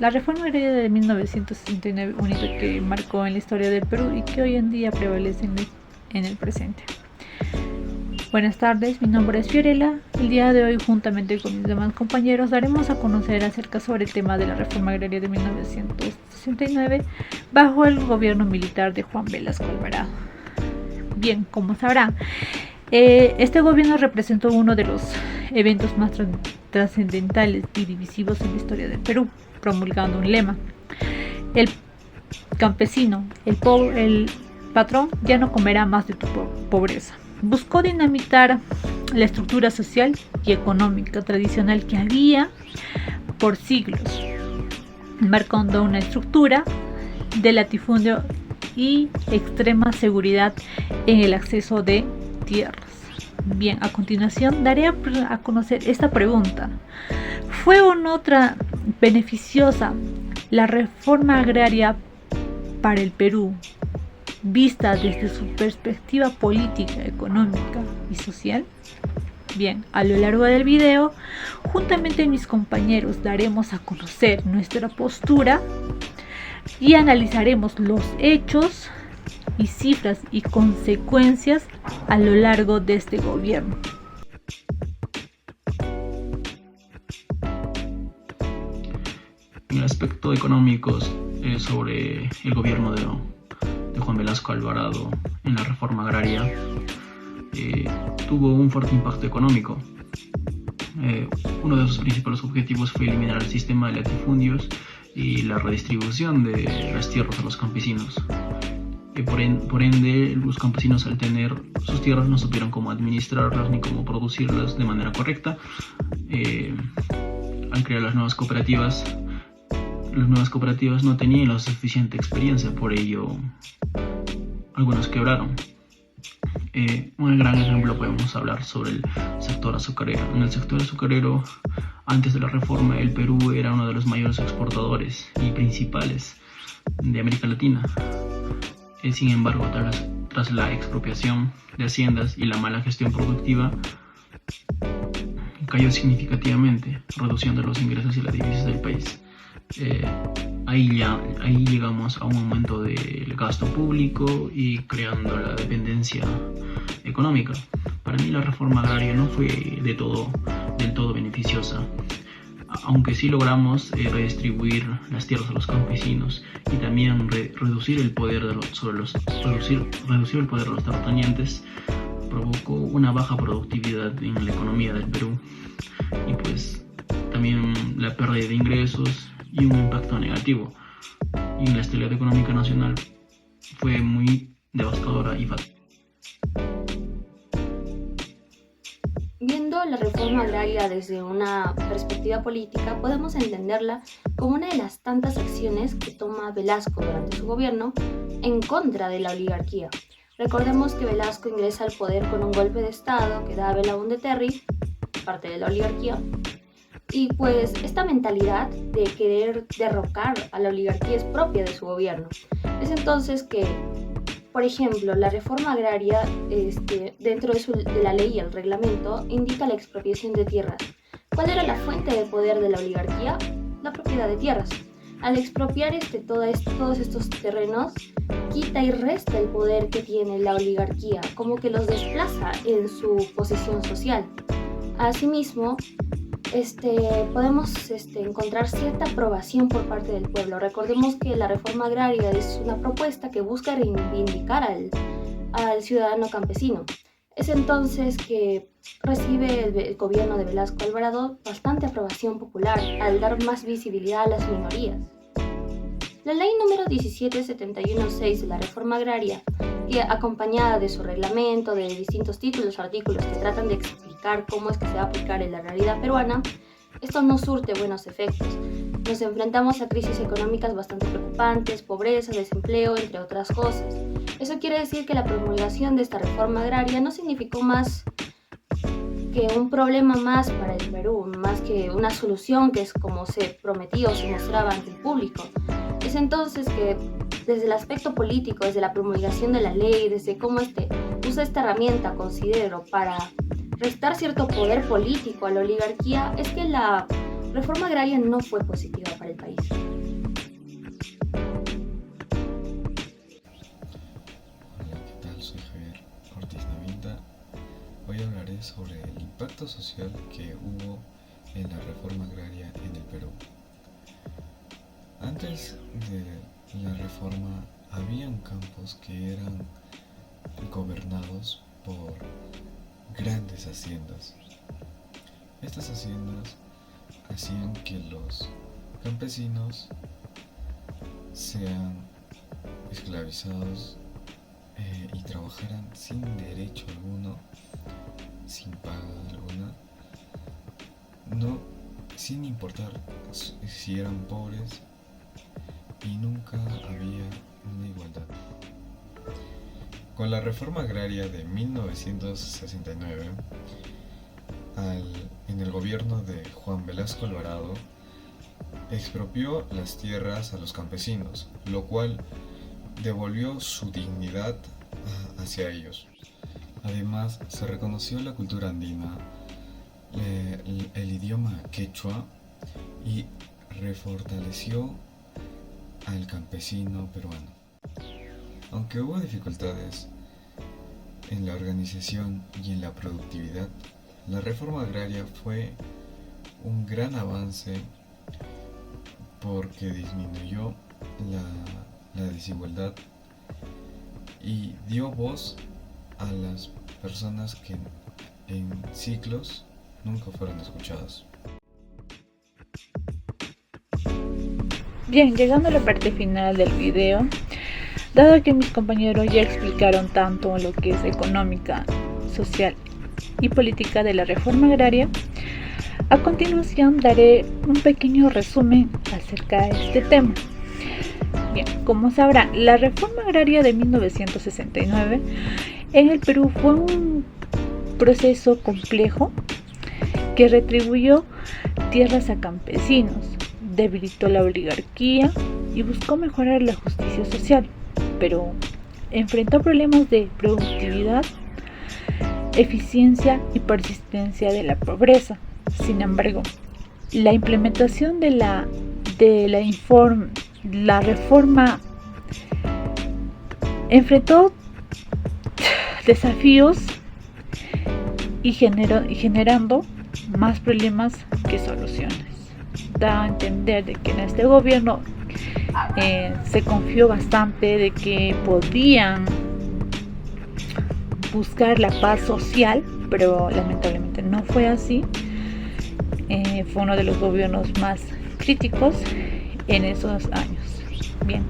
La reforma agraria de 1969, un hito que marcó en la historia del Perú y que hoy en día prevalece en el presente. Buenas tardes, mi nombre es Fiorella. El día de hoy, juntamente con mis demás compañeros, daremos a conocer acerca sobre el tema de la reforma agraria de 1969 bajo el gobierno militar de Juan Velasco Alvarado. Bien, como sabrán, este gobierno representó uno de los eventos más trascendentales y divisivos en la historia del Perú, promulgando un lema: el campesino, el patrón ya no comerá más de tu pobreza. Buscó dinamitar la estructura social y económica tradicional que había por siglos, marcando una estructura de latifundio y extrema seguridad en el acceso de tierras. Bien, a continuación daré a conocer esta pregunta: ¿fue o no beneficiosa la reforma agraria para el Perú, vista desde su perspectiva política, económica y social? Bien, a lo largo del video, juntamente mis compañeros daremos a conocer nuestra postura y analizaremos los hechos y cifras y consecuencias a lo largo de este gobierno. En el aspecto económico, sobre el gobierno de Juan Velasco Alvarado en la reforma agraria, tuvo un fuerte impacto económico. Uno de sus principales objetivos fue eliminar el sistema de latifundios y la redistribución de las tierras a los campesinos. Por ende, los campesinos, al tener sus tierras, no supieron cómo administrarlas ni cómo producirlas de manera correcta. Al crear las nuevas cooperativas no tenían la suficiente experiencia, por ello algunos quebraron. Un gran ejemplo podemos hablar sobre el sector azucarero. En el sector azucarero, antes de la reforma, el Perú era uno de los mayores exportadores y principales de América Latina. Sin embargo, tras la expropiación de haciendas y la mala gestión productiva, cayó significativamente, reduciendo los ingresos y las divisas del país. Ahí llegamos a un aumento del gasto público y creando la dependencia económica. Para mí la reforma agraria no fue del todo beneficiosa, aunque sí logramos redistribuir las tierras a los campesinos y también reducir el poder de los terratenientes. Provocó una baja productividad en la economía del Perú y pues también la pérdida de ingresos y un impacto negativo. Y la estabilidad económica nacional fue muy devastadora y fatal. Viendo la reforma agraria desde una perspectiva política, podemos entenderla como una de las tantas acciones que toma Velasco durante su gobierno en contra de la oligarquía. Recordemos que Velasco ingresa al poder con un golpe de estado que da Belaúnde Terry, parte de la oligarquía, y pues esta mentalidad de querer derrocar a la oligarquía es propia de su gobierno. Es entonces que, por ejemplo, la reforma agraria, dentro de la ley y el reglamento, indica la expropiación de tierras. ¿Cuál era la fuente de poder de la oligarquía? La propiedad de tierras. Al expropiar todos estos terrenos, quita y resta el poder que tiene la oligarquía, como que los desplaza en su posición social. Asimismo, podemos encontrar cierta aprobación por parte del pueblo. Recordemos que la reforma agraria es una propuesta que busca reivindicar al ciudadano campesino. Es entonces que recibe el gobierno de Velasco Alvarado bastante aprobación popular al dar más visibilidad a las minorías. La ley número 17716 de la reforma agraria, y acompañada de su reglamento, de distintos títulos o artículos que tratan de explicar cómo es que se va a aplicar en la realidad peruana, esto no surte buenos efectos. Nos enfrentamos a crisis económicas bastante preocupantes, pobreza, desempleo, entre otras cosas. Eso quiere decir que la promulgación de esta reforma agraria no significó más que un problema más para el Perú, más que una solución que es como se prometía o se mostraba ante el público. Es entonces que desde el aspecto político, desde la promulgación de la ley, desde cómo usa esta herramienta, considero, para restar cierto poder político a la oligarquía, es que la reforma agraria no fue positiva para el país. hoy hablaré sobre el impacto social que hubo en la reforma agraria en el Perú. Antes de la reforma habían campos que eran gobernados por grandes haciendas. Estas haciendas hacían que los campesinos sean esclavizados y trabajaran sin derecho alguno, sin paga alguna, sin importar si eran pobres, y nunca había una igualdad. Con la reforma agraria de 1969, en el gobierno de Juan Velasco Alvarado, expropió las tierras a los campesinos, lo cual devolvió su dignidad hacia ellos. Además, se reconoció la cultura andina, el idioma quechua, y refortaleció al campesino peruano. Aunque hubo dificultades en la organización y en la productividad, la reforma agraria fue un gran avance porque disminuyó la desigualdad y dio voz a las personas que en siglos nunca fueron escuchadas. Bien, llegando a la parte final del video, dado que mis compañeros ya explicaron tanto lo que es económica, social y política de la reforma agraria, a continuación daré un pequeño resumen acerca de este tema. Bien, como sabrán, la reforma agraria de 1969 en el Perú fue un proceso complejo que retribuyó tierras a campesinos, debilitó la oligarquía y buscó mejorar la justicia social, pero enfrentó problemas de productividad, eficiencia y persistencia de la pobreza. Sin embargo, la implementación de la reforma enfrentó desafíos y generando más problemas que soluciones. Da a entender de que en este gobierno se confió bastante de que podían buscar la paz social, pero lamentablemente no fue así. Fue uno de los gobiernos más críticos en esos años. Bien,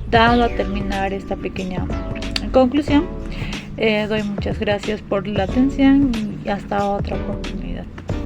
dado a terminar esta pequeña conclusión, doy muchas gracias por la atención y hasta otra oportunidad.